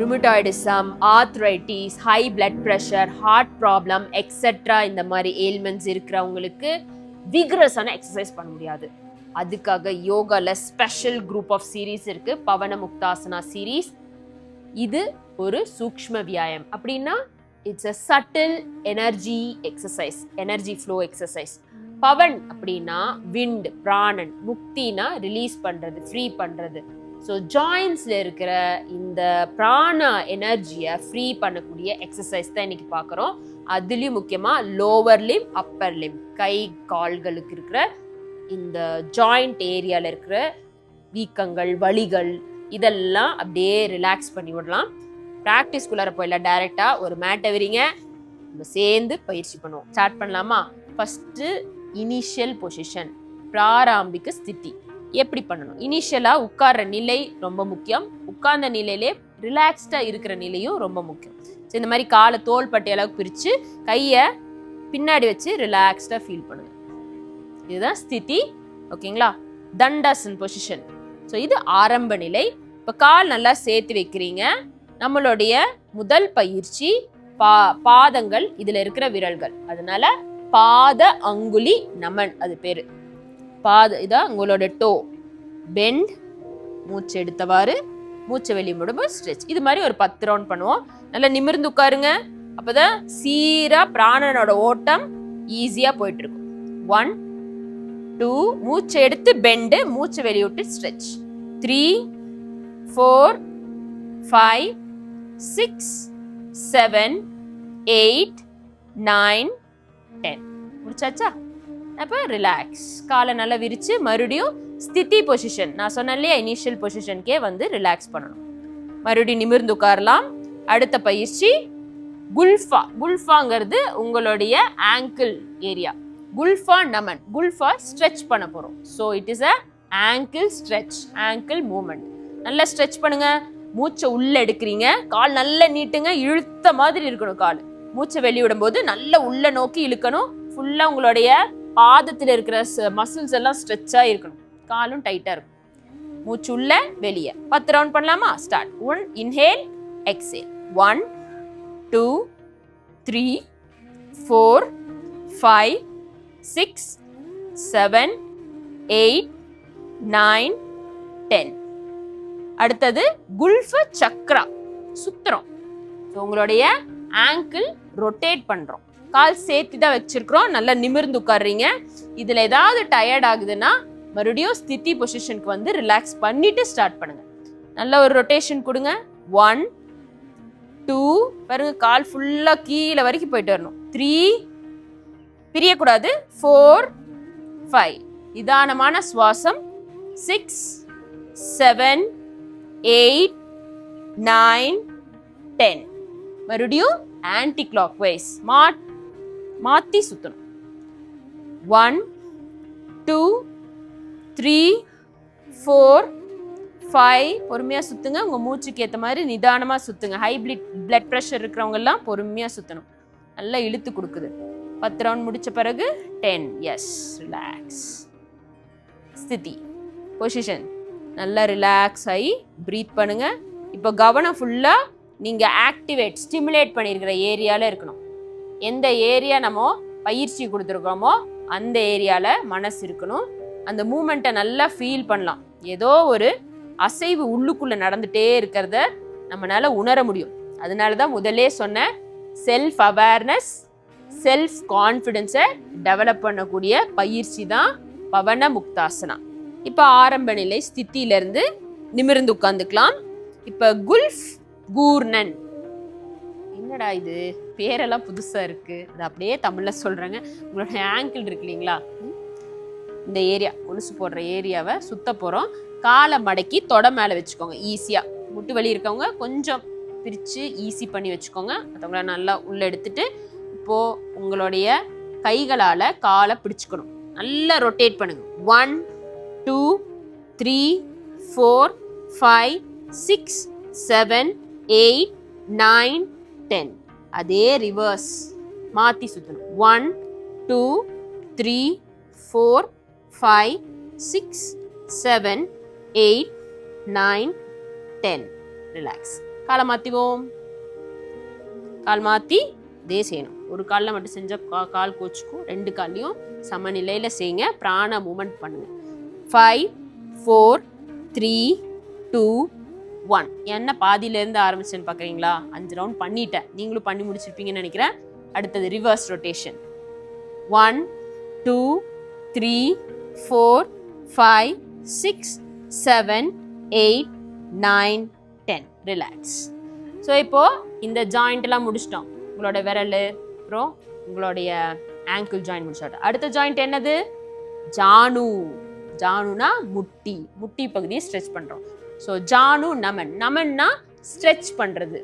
ருமட்டாய்டிசம், arthritis, high blood pressure, heart problem etcetera இந்த மாதிரி ailments இருக்கிறவங்களுக்கு விகரஸான எக்ஸசைஸ் பண்ண முடியாது. அதுக்காக யோகால ஸ்பெஷல் குரூப் ஆஃப் சீரீஸ் இருக்கு, பவன முக்தாசனா சீரீஸ். இது ஒரு சூக்ஷ்ம வியாயம். அப்படின்னா it's a subtle energy exercise, energy flow exercise. பவன் அப்படின்னா விண்ட், பிராணன். முக்தினா ரிலீஸ் பண்றது, ஃப்ரீ பண்றது. ஸோ ஜாயின்ஸ்ல இருக்கிற இந்த பிராண எனர்ஜியை ஃப்ரீ பண்ணக்கூடிய எக்ஸசைஸ் தான் இன்னைக்கு பார்க்குறோம். அதுலேயும் முக்கியமா லோவர் லிம், அப்பர் லிம், கை கால்களுக்கு இருக்கிற இந்த ஜாயிண்ட் ஏரியால இருக்கிற வீக்கங்கள், வலிகள் இதெல்லாம் அப்படியே ரிலாக்ஸ் பண்ணி விடலாம். ப்ராக்டிஸ்குள்ளார போயிடலாம். டைரக்டா ஒரு மேட்டை விரிங்க, நம்ம சேர்ந்து பயிற்சி பண்ணுவோம். ஸ்டார்ட் பண்ணலாமா? ஃபர்ஸ்ட் இனிஷியல் பொசிஷன், பிராரம்பிக ஸ்திதி. எப்படி பண்ணணும்? இனிஷியலா உட்கார்ற நிலை ரொம்ப முக்கியம். உட்கார்ந்த நிலையிலே ரிலாக்ஸ்டா இருக்கிற நிலையும் ரொம்ப முக்கியம். இந்த மாதிரி காலை தோள்பட்டை அளவுக்கு பிரிச்சு கையை பின்னாடி வச்சு ரிலாக்ஸ்டா ஃபீல் பண்ணுங்க. இதுதான் ஸ்திதி. ஓகேங்களா? தண்டாசன் பொசிஷன். ஸோ இது ஆரம்ப நிலை. இப்போ கால் நல்லா சேர்த்து வைக்கிறீங்க. நம்மளுடைய முதல் பயிற்சி பாதங்கள், இதுல இருக்கிற விரல்கள். அதனால பாத அங்குலி நமன், அது பேரு. இதான் உங்களோட டோ. பெண்ட், மூச்சு எடுத்தவாறு, மூச்சை வெளியே விடும்போது ஸ்ட்ரெச். இது மாதிரி ஒரு 10 ரவுண்ட் பண்ணுவோம். நல்லா நிமிர்ந்து உட்காருங்க. அப்பதான் சீரா பிராணனோட ஓட்டம் ஈஸியா போயிட்டு இருக்கும். 1 2, மூச்சை எடுத்து பெண்டு, மூச்சை வெளியிட்டு ஸ்ட்ரெச். 3 4 5 6 7 8 9 10. முடிச்சாச்சா? அப்போ ரிலாக்ஸ். காலை நல்லா விரிச்சு மறுபடியும் ஸ்திதி பொசிஷன், நான் சொன்னேன் இல்லையா, இனிஷியல் பொசிஷனுக்கே வந்து ரிலாக்ஸ் பண்ணணும். மறுபடியும் நிமிர்ந்து உட்காரலாம். அடுத்த பயிற்சி குல்ஃபா. குல்ஃபாங்கிறது உங்களுடைய ஆங்கிள் ஏரியா. குல்ஃபா நமன். குல்ஃபா ஸ்ட்ரெச் பண்ண போறோம். So it is a angle stretch, angle movement. நல்லா ஸ்ட்ரெச் பண்ணுங்க. மூச்சை உள்ள எடுக்கிறீங்க, கால் நல்லா நீட்டுங்க, இழுத்த மாதிரி இருக்கணும் கால். மூச்சை வெளியிடும் போது நல்லா உள்ள நோக்கி இழுக்கணும். ஃபுல்லா உங்களுடைய பாதத்தில் இருக்கிற மசில்ஸ் எல்லாம் ஸ்ட்ரெச்சா இருக்கணும், காலும் டைட்டா இருக்கும். மூச்சு உள்ள வெளியே. 10 ரவுண்ட் பண்ணலாமா? ஸ்டார்ட். 1 inhale, exhale. 1 2 3 4 5 6 7 8 9 10. அடுத்தது குல்ஃப சக்ரா, சுத்துறோம். உங்களுடைய ஆங்கிள் ரொட்டேட் பண்றோம். கால் சேர்த்து தான் வச்சிருக்கிறோம். நல்லா நிமிர்ந்து உட்கார்றீங்க. இதுல ஏதாவது டயர்ட் ஆகுதுன்னா மறுபடியும் ஸ்திதி பொசிஷனுக்கு வந்து ரிலாக்ஸ் பண்ணிட்டு ஸ்டார்ட் பண்ணுங்க. நல்ல ஒரு ரொட்டேஷன் கொடுங்க. 1 2, பாருங்க கால் ஃபுல்லா கீழே வரைக்கும் போயிட்டு வரணும். 3, பிரியக்கூடாது. 4 5, நிதானமான சுவாசம். 6 7 8 9 10. மறுபடியும் ஆன்டி கிளாக் வைஸ் மாத்தி சுத்தணும். 1 2 3 4 5. பொறுமையா சுத்துங்க. உங்க மூச்சுக்கு ஏற்ற மாதிரி நிதானமா சுத்துங்க. ஹை பிளட் ப்ரெஷர் இருக்கிறவங்க எல்லாம் பொறுமையா சுத்தணும். நல்லா இழுத்து கொடுக்குது. 10 ரவுண்ட் முடிச்ச பிறகு 10. Yes, relax. ஸ்திதி பொசிஷன். நல்லா ரிலாக்ஸ் ஆகி ப்ரீத் பண்ணுங்க. இப்போ கவனம் ஃபுல்லா நீங்க ஆக்டிவேட், ஸ்டிமுலேட் பண்ணியிருக்கிற ஏரியால இருக்கணும். எந்த ஏரியா நம்ம பயிற்சி கொடுத்துருக்கோமோ அந்த ஏரியால மனசு இருக்கணும். அந்த மூமெண்ட்டை நல்லா ஃபீல் பண்ணலாம். ஏதோ ஒரு அசைவு உள்ளுக்குள்ள நடந்துட்டே இருக்கிறத நம்மளால உணர முடியும். அதனாலதான் முதலே சொன்ன செல்ஃப் அவேர்னஸ், செல்ஃப் கான்ஃபிடென்ஸை டெவலப் பண்ணக்கூடிய பயிற்சி தான் பவன முக்தாசனா. இப்ப ஆரம்ப நிலை ஸ்திதியிலிருந்து நிமிர்ந்து உட்கார்ந்துக்கலாம். இப்ப குல்ஃப் கூர்னன். என்னடா இது, பேரெல்லாம் புதுசா இருக்கு, அது அப்படியே தமிழ்ல சொல்றாங்க. உங்களோட ஆங்கிள் இருக்கு இல்லைங்களா, இந்த ஏரியா, கொலுசு போடுற ஏரியாவை சுத்த போறோம். காலை மடக்கி தொடை மேல வச்சுக்கோங்க. ஈஸியா முட்டு வலி இருக்கவங்க கொஞ்சம் பிரிச்சு ஈஸி பண்ணி வச்சுக்கோங்க. மற்றவங்கள நல்லா உள்ள எடுத்துட்டு இப்போ உங்களுடைய கைகளால காலை பிடிச்சுக்கணும். நல்லா ரொட்டேட் பண்ணுங்க. 1 2 3 4 5 6 7 8 9 10. அதே ரிவர்ஸ் மாத்தி சுத்தணும். 1 2 3 4 5 6 7 8 9 10. ரிலாக்ஸ். காலை மாற்றிவோம். கால் மாற்றி இதே செய்யணும். ஒரு காலில் மட்டும் செஞ்சால் கால் கோச்சுக்கும். 2 கால்லையும் சமநிலையில் செய்யுங்க. பிராண மூமெண்ட் பண்ணுங்க. 5 4 3 2 1. என்ன பாதியிலேருந்து ஆரம்பிச்சேன்னு பார்க்குறீங்களா? 5 ரவுண்ட் பண்ணிட்டேன். நீங்களும் பண்ணி முடிச்சிருப்பீங்கன்னு நினைக்கிறேன். அடுத்தது ரிவர்ஸ் ரொட்டேஷன். 1 2 3 4 5 6 7 8 9 10. ரிலாக்ஸ். ஸோ இப்போ இந்த ஜாயிண்ட்லாம் முடிச்சிட்டோம். உங்களோட விரல், அப்புறம் உங்களுடைய ஆங்கிள் ஜாயிண்ட் முடிச்சாட்டும். அடுத்த ஜாயிண்ட் என்னது? ஜானு. ஜானுனா முட்டி. முட்டி பகுதியை ஸ்ட்ரெச் பண்றோம். ஸோ ஜானு நமன். நமன்னா ஸ்ட்ரெச் பண்றது.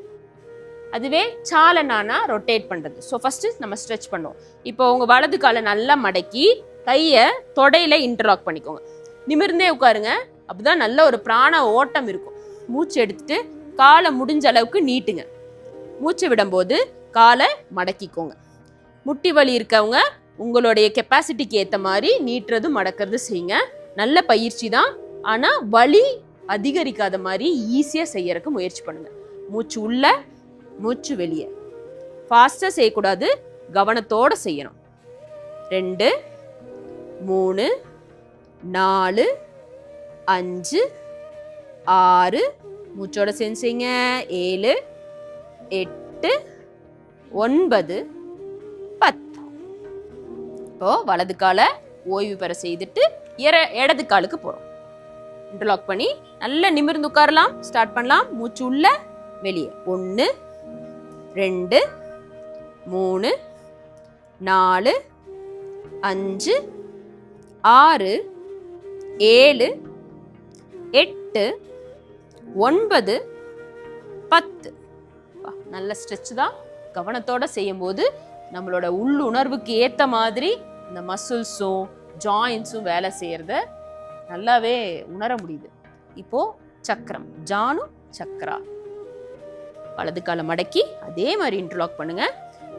அதுவே சாலனானா ரொட்டேட் பண்றது. ஸோ ஃபர்ஸ்ட் நம்ம ஸ்ட்ரெச் பண்ணுவோம். இப்போ உங்க வலது காலை நல்லா மடக்கி கையை தொடையில இன்டர்லாக் பண்ணிக்கோங்க. நிமிர்ந்தே உட்காருங்க. அப்பதான் நல்ல ஒரு பிராண ஓட்டம் இருக்கும். மூச்சு எடுத்துட்டு காலை முடிஞ்ச அளவுக்கு நீட்டுங்க. மூச்சு விடும்போது காலை மடக்கிக்கோங்க. முட்டி வலி இருக்கவங்க உங்களுடைய கெப்பாசிட்டிக்கு ஏற்ற மாதிரி நீட்டுறது மடக்கிறது செய்யுங்க. நல்ல பயிற்சி தான். ஆனால் வலி அதிகரிக்காத மாதிரி ஈஸியாக செய்யறதுக்கு முயற்சி பண்ணுங்க. மூச்சு உள்ள, மூச்சு வெளியே. ஃபாஸ்ட்டாக செய்யக்கூடாது, கவனத்தோடு செய்யணும். 2 3 4 5 6 மூச்சோட செஞ்சீங்க. 7 8 9 10. இப்போ வலது காலை ஓய்வு பெற செய்துட்டு இடது காலுக்கு போறோம். இன்டர்லாக் பண்ணி நல்லா நிமிர்ந்து உட்காரலாம். ஸ்டார்ட் பண்ணலாம். மூச்சு உள்ள, வெளியே. 1 2 3 4 5 6 7 8 9 10. நல்ல ஸ்ட்ரெச் தான். கவனத்தோட செய்யும் போது நம்மளோட உள்ளுணர்வுக்கு ஏற்ற மாதிரி இந்த மசில்ஸும் ஜாயின்ஸும் வேலை செய்யறத நல்லாவே உணர முடியுது. இப்போ சக்கரம், ஜானு சக்கரா. வலது காலை மடக்கி அதே மாதிரி இன்டர்லாக் பண்ணுங்க.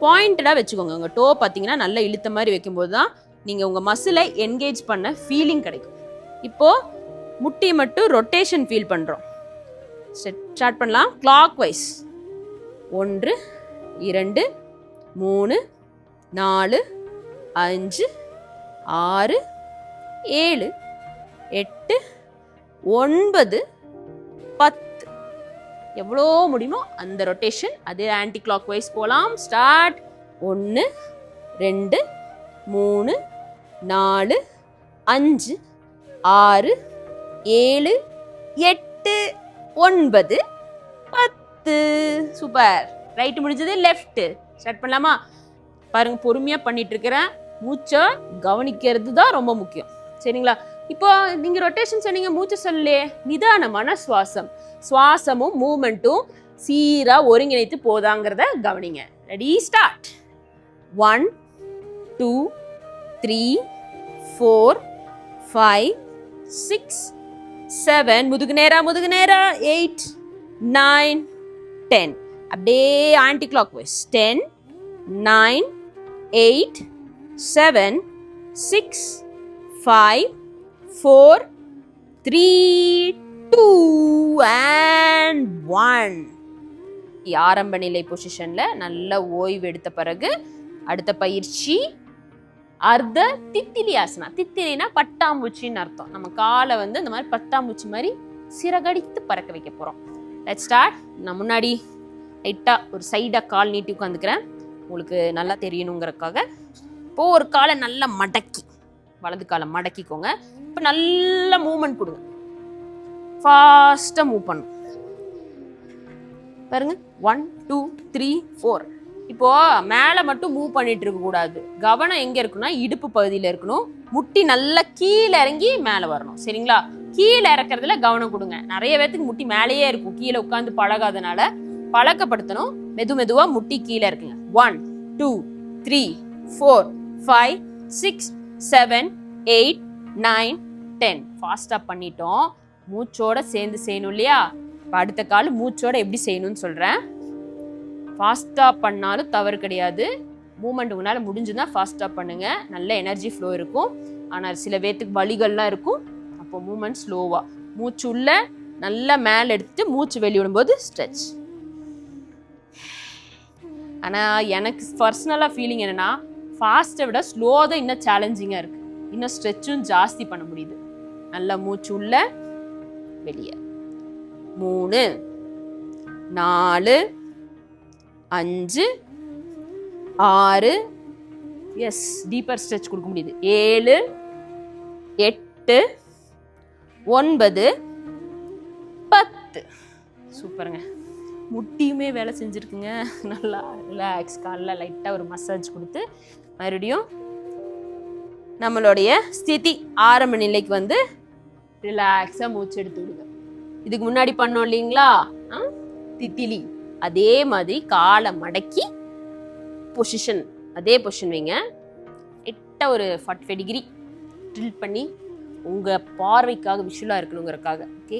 பாயிண்டடா வச்சுக்கோங்க. உங்க டோ பார்த்தீங்கன்னா நல்லா இழுத்த மாதிரி வைக்கும்போது தான் நீங்க உங்க மசிலை என்கேஜ் பண்ண ஃபீலிங் கிடைக்கும். இப்போ முட்டி மட்டும் ரொட்டேஷன் ஃபீல் பண்றோம். ஸ்டார்ட் பண்ணலாம். Clockwise. 1 2 3 4 5 6 7 8 9 10. எவ்வளோ முடியுமோ அந்த ரொட்டேஷன். அதே ஆன்டி கிளாக் வைஸ் போகலாம். ஸ்டார்ட். 1 2 3 4 5 6 7 8 9 10. சூப்பர். ரைட் முடிஞ்சது. லெஃப்ட். ஸ்டார்ட் பண்ணலாமா? பாருங்க, பொறுமையா பண்ணிட்டு இருக்கிறேன். மூச்சை கவனிக்கிறது தான் ரொம்ப முக்கியம். சரிங்களா? இப்போ நீங்க ரொட்டேஷன் சொன்னீங்க, மூச்சு சொல்லலையே. நிதானமான சுவாசம். சுவாசமும் மூமெண்ட்டும் சீரா ஒருங்கிணைத்து போதாங்கிறத கவனிங்க. Ready, start. 1 2 3 4 5 6 7. முதுகு நேரா, முதுகு நேரா. 8 9 10. அப்படியே ஆன்டி கிளாக் வைஸ். 10 9 8 7 6 5 4 3 2 and 1. ஆரம்ப நிலை பொசிஷன்ல நல்ல ஓய்வு எடுத்த பிறகு அடுத்த பயிற்சி அர்த்த தித்திலி ஆசனா. தித்திலினா பட்டாம்பூச்சின்னு அர்த்தம். நம்ம காலை வந்து இந்த மாதிரி பட்டாம்பூச்சி மாதிரி சிறகடித்து பறக்க வைக்க போறோம். Let's start. நான் முன்னாடி லைட்டா ஒரு சைடா கால் நீட்டி உட்காந்துக்கிறேன், உங்களுக்கு நல்லா தெரியணுங்கிறதுக்காக. இப்போ ஒரு காலை நல்லா மடக்கி, வலது காலை மடக்கிக்கோங்க. இப்போ நல்ல மூவ்மெண்ட் கொடுங்க. ஃபாஸ்டா மூவ் பண்ணும் பாருங்க. 1 2 3 4. இப்போ மேல மட்டும் மூவ் பண்ணிட்டு இருக்க கூடாது. கவனம் எங்க இருக்குன்னா இடுப்பு பகுதியில இருக்கணும். முட்டி நல்லா கீழே இறங்கி மேல வரணும். சரிங்களா? கீழே இறக்குறதுல கவனம் கொடுங்க. நிறைய பேருக்கு முட்டி மேலேயே இருக்கும். கீழே உட்காந்து பழகாதனால பழக்கப்படுத்தணும். மெதுவா முட்டி கீழே இருக்குங்க. 1 2 3 4 5 6 7 8 9 10. ஃபாஸ்டா பண்ணிட்டோம். மூச்சோட சேர்ந்து செய்யணும் இல்லையா? இப்போ அடுத்த கால் மூச்சோட எப்படி செய்யணும்னு சொல்றேன். ஃபாஸ்டா பண்ணாலும் தவறு கிடையாது. மூமெண்ட் உங்களால் முடிஞ்சுதான் ஃபாஸ்டா பண்ணுங்க. நல்ல எனர்ஜி ஃப்ளோ இருக்கும். ஆனால் சில பேர்த்துக்கு வலிகள்லாம் இருக்கும். அப்போ மூமெண்ட் ஸ்லோவா. மூச்சு உள்ள, நல்லா மேலே எடுத்துட்டு மூச்சு வெளியே விடும்போது ஸ்ட்ரெச். ஆனால் எனக்கு பர்சனலாக ஃபீலிங் என்னென்னா ஃபாஸ்ட்டை விட ஸ்லோ தான் இன்னும் சேலஞ்சிங்காக இருக்குது. இன்னும் ஸ்ட்ரெச்சும் ஜாஸ்தி பண்ண முடியுது. நல்லா மூச்சு உள்ள வெளியே. 3 4 5 6 எஸ் டீப்பர் ஸ்ட்ரெச் கொடுக்க முடியுது. 7 8 9 10. சூப்பருங்க. முட்டியுமே வேலை செஞ்சுருக்குங்க. நல்லா ரிலாக்ஸ். காலில் லைட்டாக ஒரு மசாஜ் கொடுத்து மறுபடியும் நம்மளுடைய ஸ்திதி ஆரம்ப நிலைக்கு வந்து ரிலாக்ஸாக மூச்சு எடுத்து விடுங்க. இதுக்கு முன்னாடி பண்ணோம் இல்லைங்களா தித்திலி, அதே மாதிரி காலை மடக்கி பொசிஷன், அதே பொசிஷன் வைங்க. எட்ட ஒரு 45 டிகிரி ட்ரில் பண்ணி உங்கள் பார்வைக்காக விஷுவலாக இருக்கணுங்கிறக்காக. ஓகே,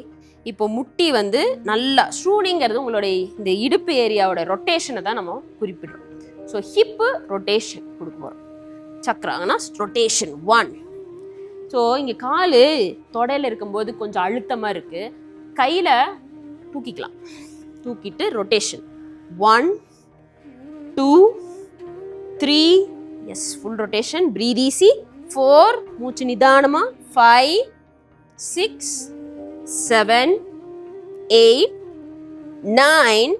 இப்போ முட்டி வந்து நல்லா ஷூனிங்கிறது உங்களுடைய இந்த இடுப்பு ஏரியாவோட ரொட்டேஷனை தான் நம்ம குறிப்பிடுறோம். ஸோ ஹிப்பு ரொட்டேஷன் கொடுக்க போகிறோம். சக்கராங்கன்னா ரொட்டேஷன் 1. ஸோ இங்கே கால் தொடையில் இருக்கும்போது கொஞ்சம் அழுத்தமாக இருக்குது. கையில் தூக்கிக்கலாம். தூக்கிட்டு rotation 1 2 3 yes full rotation. Breathe easy. 4 மூச்சு நிதானமாக. 5 6 7 8 9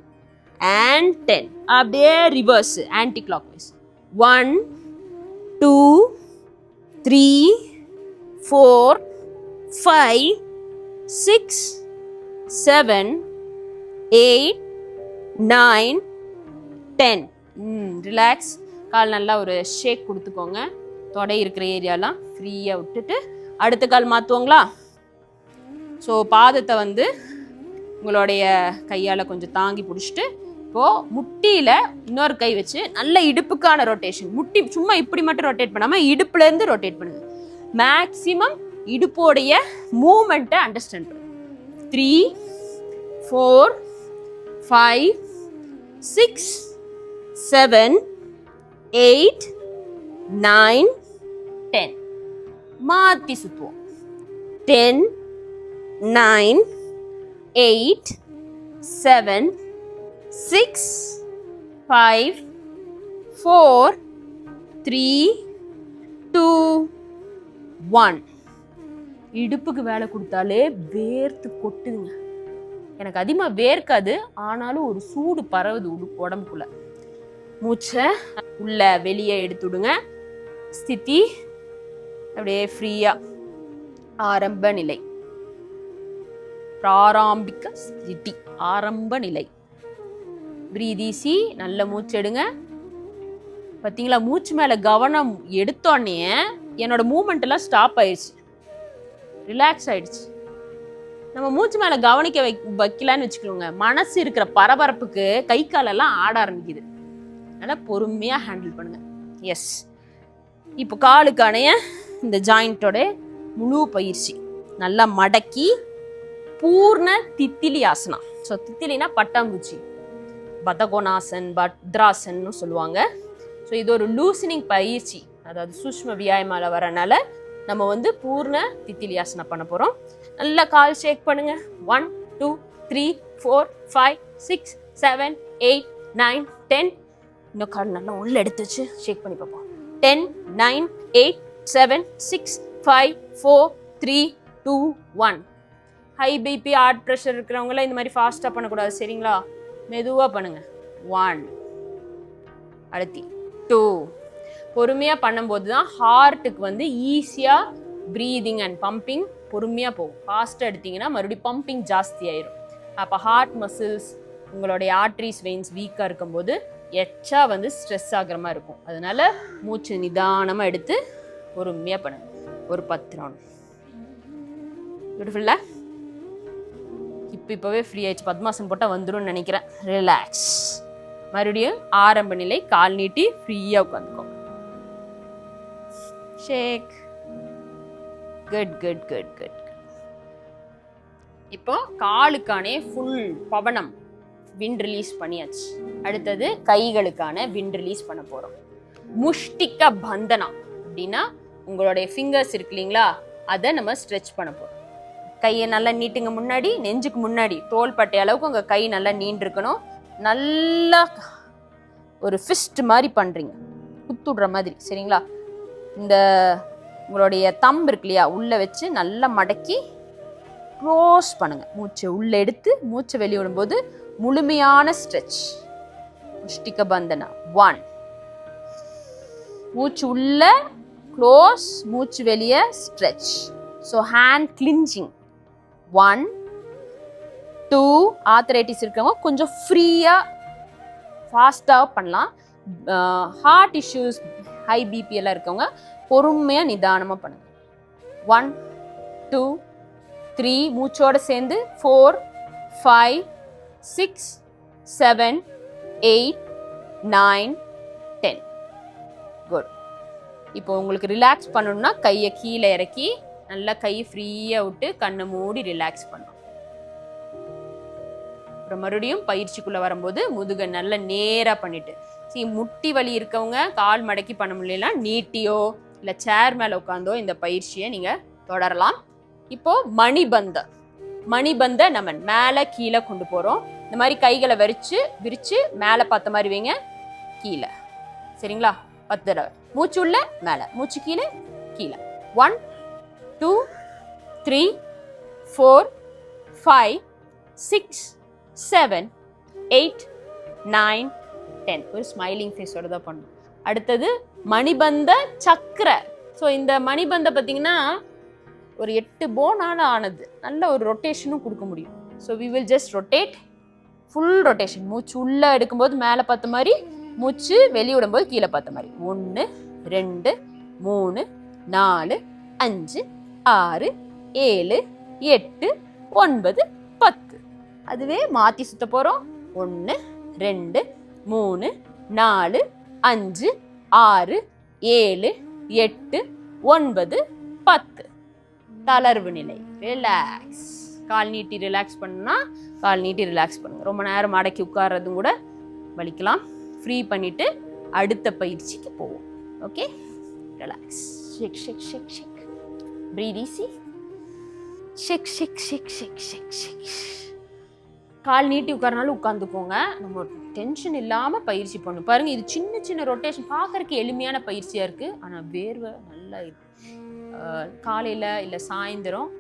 and 10. அப்படியே reverse anti clock wise. 1 2 3 4 5 6 7 8 9 10. Relax. கால் நல்லா ஒரு ஷேக் கொடுத்துக்கோங்க. தொடை இருக்கிற ஏரியாலாம் ஃப்ரீயாக விட்டுட்டு அடுத்த கால் மாற்றுவோங்களா? ஸோ பாதத்தை வந்து உங்களுடைய கையால் கொஞ்சம் தாங்கி பிடிச்சிட்டு இப்போது முட்டியில் இன்னொரு கை வச்சு நல்ல இடுப்புக்கான ரொட்டேஷன். முட்டி சும்மா இப்படி மட்டும் ரொட்டேட் பண்ணாமல் இடுப்புலேருந்து ரொட்டேட் பண்ணுங்க. மேக்ஸிமம் இடுப்போடைய மூமெண்ட்டை அண்டர்ஸ்டாண்ட் பண்ணுங்க. 3 4 5 6 7 8 9 10. மாற்றி சுற்றுவோம். 10 9 8 7 6 5 4 3 2 1. இடுப்புக்கு வேலை கொடுத்தாலே வேர்த்து கொட்டுதுங்க. எனக்கு அதிகமாக வேர்க்காது, ஆனாலும் ஒரு சூடு பரவுது உடம்புக்குள்ள. மூச்சை உள்ள வெளியே எடுத்து விடுங்க. ஸ்திதி அப்படியே ஃப்ரீயா. ஆரம்ப நிலை, பிராரம்பிக ஸ்திதி, ஆரம்ப நிலை. Breathe easy. நல்ல மூச்சு எடுங்க. பார்த்தீங்களா, மூச்சு மேலே கவனம் எடுத்தோடனே என்னோட மூமெண்ட் எல்லாம் ஸ்டாப் ஆயிடுச்சு, ரிலாக்ஸ் ஆயிடுச்சு. நம்ம மூச்சு மேலே கவனிக்க வைக்கலான்னு வச்சுக்கோங்க, மனசு இருக்கிற பரபரப்புக்கு கை காலெல்லாம் ஆட ஆரம்பிக்குது. அதனால் பொறுமையாக ஹேண்டில் பண்ணுங்க. எஸ், இப்போ காலுக்கானைய இந்த ஜாயிண்டோட முழு பயிற்சி. நல்லா மடக்கி பூர்ண தித்திலி ஆசனா. ஸோ தித்திலினா பட்டாம்பூச்சி, பதகோனாசன், பத்ராசன்னு சொல்லுவாங்க. ஸோ இது ஒரு லூசனிங் பயிற்சி, அதாவது சூஷ்ம வியாயமால வரனால நம்ம வந்து பூர்ண தித்திலி ஆசனா பண்ண போகிறோம். நல்லா கால் ஷேக் பண்ணுங்க. 1 2 3 4 5 6 7 8 9 10. இன்னும் கால் நல்லா உள்ள எடுத்து வச்சு ஷேக் பண்ணி பார்ப்போம். 10 9 8 7 6 5 4 3 2 1. ஹை பிபி, ஹார்ட் ப்ரெஷர் இருக்கிறவங்களாம் இந்த மாதிரி ஃபாஸ்ட்டாக பண்ணக்கூடாது, சரிங்களா? மெதுவாக பண்ணுங்க. 1 அடுத்தி 2. பொறுமையாக பண்ணும்போது தான் ஹார்ட்டுக்கு வந்து ஈஸியாக ப்ரீதிங் அண்ட் பம்பிங் பொறுமையாக போகும். ஃபாஸ்ட்டாக எடுத்திங்கன்னா மறுபடியும் பம்பிங் ஜாஸ்தி ஆயிரும். அப்போ ஹார்ட் மசில்ஸ், உங்களுடைய ஆர்ட்ரிஸ், வெயின்ஸ் வீக்காக இருக்கும்போது எச்சா வந்து ஸ்ட்ரெஸ் ஆகிற மாதிரி இருக்கும். அதனால மூச்சு நிதானமாக எடுத்து பொறுமையாக பண்ணுங்க. ஒரு 10 ரவுண்ட். பியூட்டிஃபுல்லா? இப்போவே ஃப்ரீ ஆயிடுச்சு. பத்மாசன் போட்டால் வந்துடும் நினைக்கிறேன். ரிலாக்ஸ். மறுபடியும் ஆரம்ப நிலை. கால் நீட்டி ஃப்ரீயாக உட்காந்துக்கோங்க. Shake. Good good good good. இப்போ காலுக்கானே ஃபுல் பவனம் விண்ட் ரிலீஸ் பண்ணியாச்சு. அடுத்தது கைகளுக்கான விண்ட் ரிலீஸ் பண்ண போகிறோம். முஷ்டிக்க பந்தனா அப்படின்னா உங்களுடைய ஃபிங்கர்ஸ் இருக்கு இல்லைங்களா, அதை நம்ம ஸ்ட்ரெச் பண்ண போகிறோம். கையை நல்லா நீட்டுங்க முன்னாடி, நெஞ்சுக்கு முன்னாடி தோள்பட்டை அளவுக்கு உங்கள் கை நல்லா நீண்டிருக்கணும். நல்லா ஒரு ஃபிஸ்ட் மாதிரி பண்ணுறீங்க, குத்துடுற மாதிரி. சரிங்களா? இந்த உங்களுடைய தம்பு இருக்கு இல்லையா, உள்ளே வச்சு நல்லா மடக்கி க்ளோஸ் பண்ணுங்க. மூச்சை உள்ளே எடுத்து மூச்சை வெளியே விடும்போது முழுமையான ஸ்ட்ரெச். முஷ்டிக பந்தனா. 1. மூச்சு உள்ள க்ளோஸ், மூச்சு வெளியே stretch. So hand clenching. 1, 2. Arthritis இருக்கவங்க கொஞ்சம் ஃப்ரீயாக ஃபாஸ்ட்டாக பண்ணலாம். ஹார்ட் இஷ்யூஸ், ஹை பிபி எல்லாம் இருக்கவங்க பொறுமையாக நிதானமாக பண்ணுங்க. 1, 2, 3. மூச்சோட சேர்ந்து 4, 5, 6, 7, 8, 9, 10. குட். இப்போ உங்களுக்கு ரிலாக்ஸ் பண்ணணும்னா கையை கீழே இறக்கி நல்லா கையை ஃப்ரீயாக விட்டு கண்ணை மூடி ரிலாக்ஸ் பண்ணணும். அப்புறம் மறுபடியும் பயிற்சிக்குள்ளே வரும்போது முதுகை நல்லா நேராக பண்ணிட்டு, முட்டி வலி இருக்கவங்க கால் மடக்கி பண்ண முடியல, நீட்டியோ இல்லை சேர் மேலே உட்காந்தோ இந்த பயிற்சியை நீங்கள் தொடரலாம். இப்போ மணிபந்த நம்ம மேலே கீழே கொண்டு போகிறோம். இந்த மாதிரி கைகளை விரிச்சு மேலே பார்த்த மாதிரி வைங்க, கீழே. சரிங்களா? 10 தடவை. மூச்சு உள்ள மேலே, மூச்சு கீழே கீழே. 1, 2, 3, 4, 5, 6, 7, 8, 9, 10. ஒரு ஸ்மைலிங் ஃபேஸோட தான் பண்ணணும். அடுத்தது மணிபந்த சக்கர. ஸோ இந்த மணிபந்த பார்த்தீங்கன்னா ஒரு 8 போனால ஆனது. நல்ல ஒரு ரொட்டேஷனும் கொடுக்க முடியும். So we will just rotate, full rotation. மூச்சு உள்ளே எடுக்கும்போது மேலே பார்த்த மாதிரி, மூச்சு வெளியிடும்போது கீழே பார்த்த மாதிரி. 1, 2, 3, 4, 5, 6, 7, 8, 9, 10. அதுவே மாற்றி சுத்த போகிறோம். 1, 2, 3, 4, 5, 6, 7, 8, 9, 10. தளர்வு நிலை. ரிலாக்ஸ். கால் நீட்டி ரிலாக்ஸ் பண்ணுன்னா கால் நீட்டி ரிலாக்ஸ் பண்ணுங்க. ரொம்ப நேரம் அடக்கி உட்கார்றதும் கூட வலிக்கலாம். ஃப்ரீ பண்ணிட்டு அடுத்த பயிற்சிக்கு போவோம். Okay, relax. Shake shake shake shake. Breathe easy. Shake shake shake shake shake shake. கால் நீட்டி உட்காரனாலும் உட்காந்துக்கோங்க. நம்ம டென்ஷன் இல்லாமல் பயிற்சி பண்ணணும். பாருங்க, இது சின்ன சின்ன ரொட்டேஷன் பார்க்கறதுக்கு எளிமையான பயிற்சியாக இருக்குது. ஆனால் வேர்வை நல்லா இருக்கு. காலையில் இல்லை சாயந்தரம்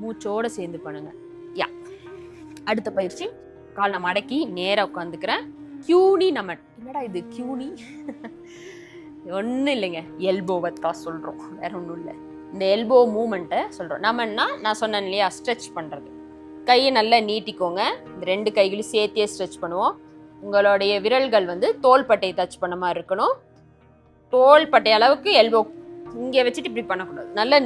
மூச்சோடு சேர்ந்து பண்ணுங்க. யா, அடுத்த பயிற்சி. கால் நான் மடக்கி நேராக உட்காந்துக்கிறேன். கியூனி நமன். என்னடா இது கியூனி? ஒன்றும் இல்லைங்க, எல்போவை தான் சொல்கிறோம், வேற ஒன்றும் இல்லை. இந்த எல்போ மூமெண்ட்டை சொல்கிறோம். நமன்னா நான் சொன்னேன் இல்லையா, ஸ்ட்ரெச் பண்ணுறது. கையை நல்லா நீட்டிக்கோங்க. இந்த 2 கைகளையும் சேர்த்தியே ஸ்ட்ரெச் பண்ணுவோம். உங்களுடைய விரல்கள் தோள்பட்டையை டச் பண்ண மாதிரி இருக்கணும். தோள்பட்டை அளவுக்கு எல்போ இங்கே வச்சுட்டு இப்படி பண்ணக்கூடாது. நல்லா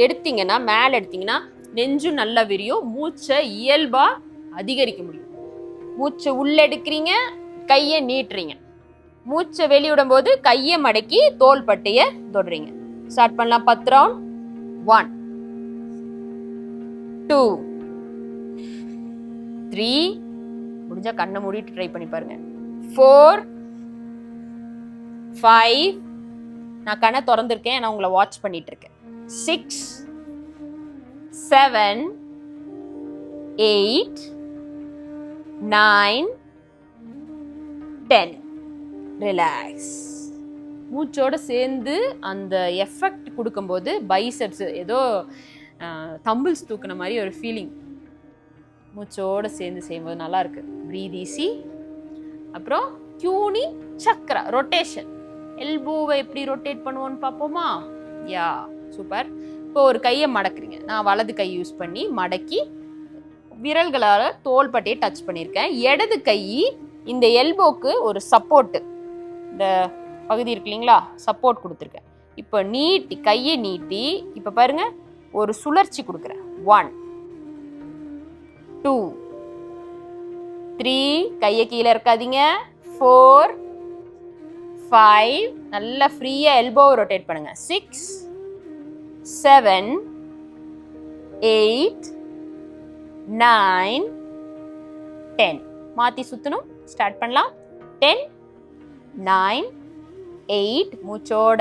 எடுத்தீங்கன்னா, மேலே எடுத்தீங்கன்னா நெஞ்சும் நல்லா விரியும். மூச்சை இயல்பாக அதிகரிக்க முடியும். மூச்சை உள்ள எடுக்கிறீங்க, கையை நீட்டுறீங்க. மூச்சை வெளியிடும் போது கையை மடக்கி தோள்பட்டையை தொடுறீங்க. ஸ்டார்ட் பண்ணலாம். 10 ரவுண்ட். 1, 2, 3. முடிஞ்சா கண்ணை மூடிட்டு ட்ரை பண்ணி பாருங்க. 4, 5. நான் கண்ணை திறந்திருக்கேன், நான் உங்களை வாட்ச் பண்ணிட்டு இருக்கேன். 6, 7, 8, 9, 10. ரிலாக்ஸ். மூச்சோட சேர்ந்து அந்த எஃபெக்ட் கொடுக்கும்போது பைசெப்ஸ் ஏதோ தம்பிள்ஸ் தூக்குன மாதிரி ஒரு ஃபீலிங். மூச்சோட சேர்ந்து செய்யும்போது நல்லா இருக்கு. Breathe easy. அப்புறம் கியூனி சக்கரா ரொட்டேஷன். எல்போவை எப்படி ரொட்டேட் பண்ணுவோன்னு பார்ப்போமா? Yeah, super. இப்போ ஒரு கையை மடக்குறீங்க. நான் வலது கை யூஸ் பண்ணி மடக்கி விரல்களால் தோள்பட்டையை டச் பண்ணியிருக்கேன். இடது கை இந்த எல்போக்கு ஒரு சப்போர்ட்டு, இந்த பகுதி இருக்கு இல்லைங்களா, சப்போர்ட் கொடுத்துருக்கேன். இப்போ நீட்டி கையை நீட்டி இப்போ பாருங்க ஒரு சுழற்சி கொடுக்குறேன். 1, 2, 3. கையை கீழே இருக்காதீங்க. 4, 5. நல்லா ஃப்ரீயா எல்போவை ரொட்டேட் பண்ணுங்க. 6, 7, 8, 9, 10. மாத்தி சுத்தணும். ஸ்டார்ட் பண்ணலாம். 10, 9, 8. மூச்சோட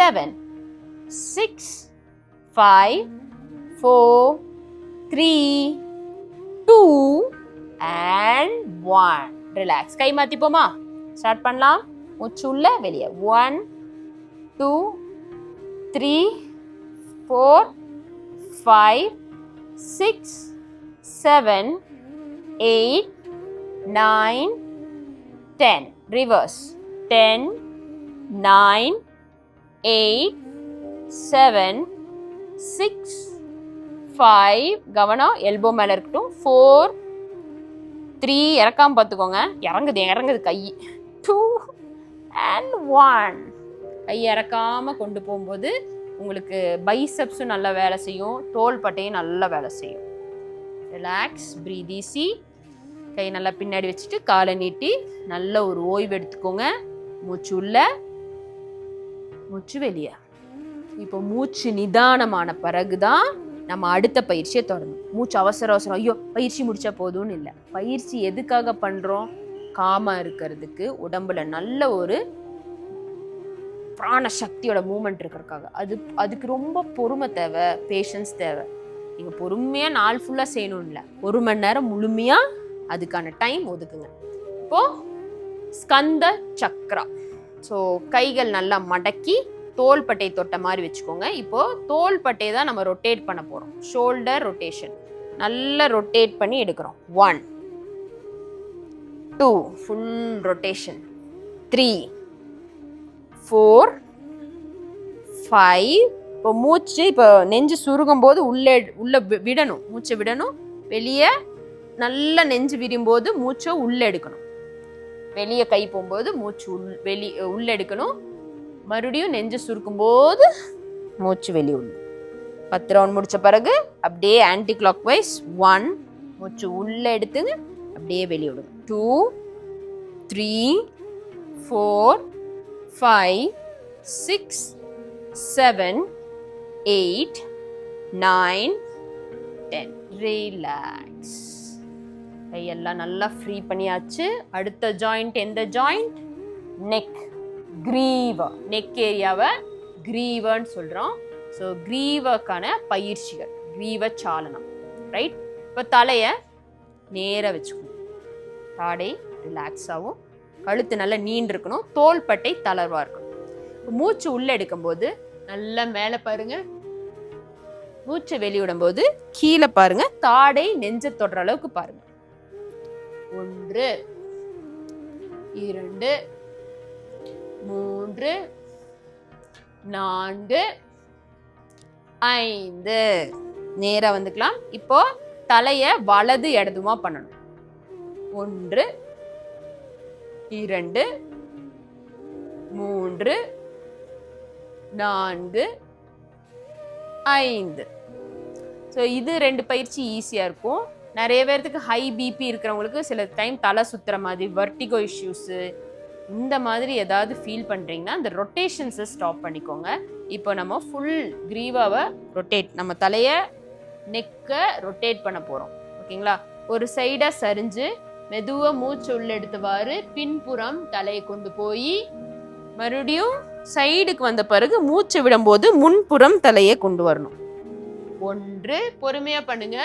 7, 6, 5, 4, 3, 2 and 1. ரிலாக்ஸ். கை மாத்திப்போமா? ஸ்டார்ட் பண்ணலாம். மூச்சு உள்ள வெளியே. 1, 2, 3, 4, 5, 6, 7, 8, 9, 10. Reverse. 10, 9, 8, 7, 6, 5. கவனம், எல்போ மேல இருக்கட்டும். 4, 3. இறக்காம பார்த்துக்கோங்க. இறங்குது கை. 2 and 1. கை இறக்காம கொண்டு போகும்போது உங்களுக்கு பைசெப்ஸும் நல்லா வேலை செய்யும், தோள்பட்டையும் நல்லா வேலை செய்யும். ரிலாக்ஸ். Breath easy. கை நல்லா பின்னாடி வச்சுட்டு காலை நீட்டி நல்ல ஒரு ஓய்வு எடுத்துக்கோங்க. மூச்சு உள்ள, மூச்சு வெளியே. இப்போ மூச்சு நிதானமான பிறகுதான் நம்ம அடுத்த பயிற்சியை தொடரணும். மூச்சு அவசரம் ஐயோ பயிற்சி முடிச்சா போதும்னு இல்லை. பயிற்சி எதுக்காக பண்றோம்? காமா இருக்கிறதுக்கு, உடம்புல நல்ல ஒரு பிராண சக்தியோட மூமெண்ட் இருக்கிறதுக்காக. அதுக்கு ரொம்ப பொறுமை தேவை, பேஷன்ஸ் தேவை. நீங்க பொறுமையா நாள் ஃபுல்லா செய்யணும் இல்லை, 1 மணி நேரம் முழுமையா அதுக்கான டைம் ஒதுக்குங்க. இப்போ ஸ்கந்த சக்ரா. ஸோ கைகள் நல்லா மடக்கி தோள்பட்டை தொட்ட மாதிரி வச்சுக்கோங்க. இப்போ தோள்பட்டை தான் நம்ம ரொட்டேட் பண்ண போறோம். ஷோல்டர் ரொட்டேஷன் நல்லா ரொட்டேட் பண்ணி எடுக்கிறோம். 1, 2 ஃபுல் ரொட்டேஷன். 3, 4, 5. இப்போ மூச்சு, இப்போ நெஞ்சு சுருகும் போது உள்ள விடணும், மூச்சை விடணும். வெளியே நல்லா நெஞ்சு விரியும் போது மூச்சை உள்ள எடுக்கணும். வெளியே கை போகும்போது மூச்சு உள்ள எடுக்கணும். மறுபடியும் நெஞ்சு சுருக்கும் போது மூச்சு வெளியே உள்ள. 10 ரவுண்ட் முடிச்ச பிறகு அப்படியே ஆன்டி கிளாக் வைஸ். 1, மூச்சு உள்ள எடுத்துங்க, அப்படியே வெளியே விடுங்க. 2, 3, 4, 5, 6, 7, 8, 9, 10. ரிலாக்ஸ். கையெல்லாம் நல்லா ஃப்ரீ பண்ணியாச்சு. அடுத்த ஜாயிண்ட் எந்த ஜாயிண்ட்? நெக். கிரீவா. நெக் ஏரியாவை கிரீவன்னு சொல்றோம். ஸோ கிரீவக்கான பயிற்சிகள், கிரீவ சாலனம். ரைட். இப்போ தலையை நேராக வச்சுக்கணும். தாடை ரிலாக்ஸ் ஆகும். கழுத்து நல்லா நீண்டு இருக்கணும். தோள்பட்டை தளர்வா இருக்கணும். மூச்சு உள்ள எடுக்கும் போது நல்லா மேலே பாருங்க, மூச்சை வெளியிடும் போது கீழே பாருங்க. தாடை நெஞ்ச தொடுற அளவுக்கு பாருங்க. 1, 2, 3, 4, 5. நேரா வந்துக்கலாம். இப்போ தலைய வலது இடதுமா பண்ணணும். 1, 2, 3, 4, 5. ஸோ இது 2 பயிற்சி ஈஸியாக இருக்கும். நிறைய பேர்த்துக்கு ஹை பிபி இருக்கிறவங்களுக்கு சில டைம் தலை சுத்துற மாதிரி, வர்டிகோ இஷ்யூஸு, இந்த மாதிரி ஏதாவது ஃபீல் பண்ணுறீங்கன்னா அந்த ரொட்டேஷன்ஸை ஸ்டாப் பண்ணிக்கோங்க. இப்போ நம்ம ஃபுல் கிரீவாவை நம்ம தலையை நெக்கை ரொட்டேட் பண்ண போகிறோம். ஓகேங்களா? ஒரு சைடாக சரிஞ்சு மெதுவாக மூச்சு உள்ள எடுத்தவாறு பின்புறம் தலையை கொண்டு போய் மறுபடியும் சைடுக்கு வந்த பிறகு மூச்சு விடும்போது முன்புறம் தலையை கொண்டு வரணும். 1, பொறுமையா பண்ணுங்க.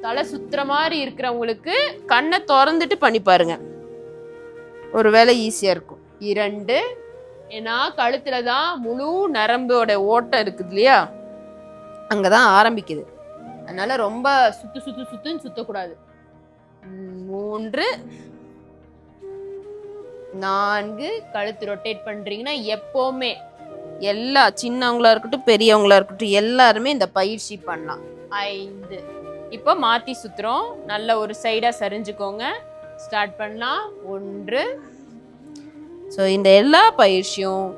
தலை சுத்துற மாதிரி இருக்கிறவங்களுக்கு கண்ணை திறந்துட்டு பண்ணி பாருங்க, ஒருவேளை ஈஸியா இருக்கும். 2, ஏன்னா கழுத்துல தான் முழு நரம்போட ஓட்டம் இருக்குது இல்லையா, அங்கதான் ஆரம்பிக்குது. அதனால ரொம்ப சுத்துன்னு சுத்தக்கூடாது. 3, 4 கழுத்து ரொட்டேட் பண்றீங்கன்னா எப்பவுமே எல்லா சின்னவங்களா இருக்கட்டும் பெரியவங்களா இருக்கட்டும் எல்லாருமே இந்த பயிற்சி பண்ணலாம். 5. இப்போ மாத்தி சுத்துறோம். நல்ல ஒரு சைடா சரிஞ்சுக்கோங்க. ஸ்டார்ட் பண்ணலாம். 1. ஸோ இந்த எல்லா பயிற்சியும்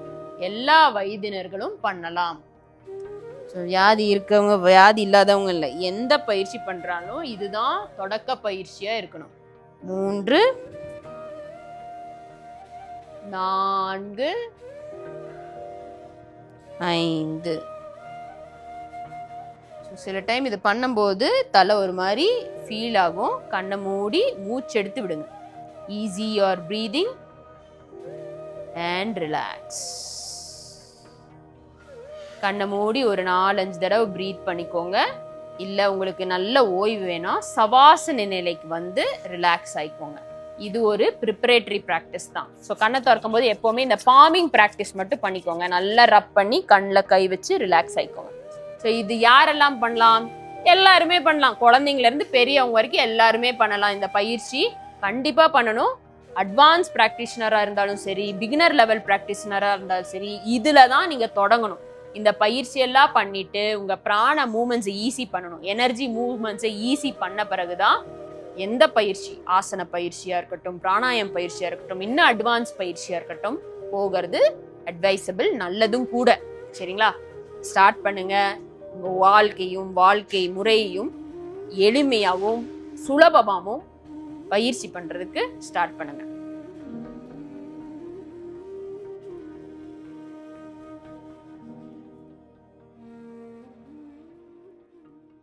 எல்லா வயதினர்களும் பண்ணலாம். ஸோ வியாதி இருக்கவங்க வியாதி இல்லாதவங்க இல்லை, எந்த பயிற்சி பண்றாலும் இதுதான் தொடக்க பயிற்சியா இருக்கணும். 3, 4, 5. சில டைம் இது பண்ணும்போது தலை ஒரு மாதிரி ஃபீல் ஆகும். கண்ணை மூடி மூச்சு எடுத்து விடுங்க. Easy your breathing and relax. கண்ணை மூடி ஒரு 4-5 தடவை பிரீத் பண்ணிக்கோங்க. இல்லை உங்களுக்கு நல்ல ஓய்வு வேணும், சவாசன நிலைக்கு வந்து ரிலாக்ஸ் ஆயிக்கோங்க. இது ஒரு ப்ரிப்பரேட்டரி ப்ராக்டிஸ் தான். ஸோ கண்ணை திறக்கும் போது எப்போவுமே இந்த பாமிங் ப்ராக்டிஸ் மட்டும் பண்ணிக்கோங்க. நல்லா ரப் பண்ணி கண்ணில் கை வச்சு ரிலாக்ஸ் ஆயிக்கோங்க. ஸோ இது யாரெல்லாம் பண்ணலாம்? எல்லாருமே பண்ணலாம். குழந்தைங்கலேருந்து பெரியவங்க வரைக்கும் எல்லாருமே பண்ணலாம். இந்த பயிற்சி கண்டிப்பாக பண்ணணும். அட்வான்ஸ் ப்ராக்டிஷனராக இருந்தாலும் சரி, பிகினர் லெவல் ப்ராக்டிஷனராக இருந்தாலும் சரி, இதில் தான் நீங்கள் தொடங்கணும். இந்த பயிற்சியெல்லாம் பண்ணிட்டு உங்கள் பிராண மூமெண்ட்ஸை ஈஸி பண்ணணும். எனர்ஜி மூவ்மெண்ட்ஸை ஈஸி பண்ண பிறகுதான் எந்த பயிற்சி, ஆசன பயிற்சியாக இருக்கட்டும், பிராணாயம் பயிற்சியாக இருக்கட்டும், இன்னும் அட்வான்ஸ் பயிற்சியாக இருக்கட்டும் போகிறது அட்வைசபிள், நல்லதும் கூட. சரிங்களா? ஸ்டார்ட் பண்ணுங்க. உங்கள் வாழ்க்கை முறையையும் எளிமையாகவும் சுலபமாகவும் பயிற்சி பண்ணுறதுக்கு ஸ்டார்ட் பண்ணுங்க.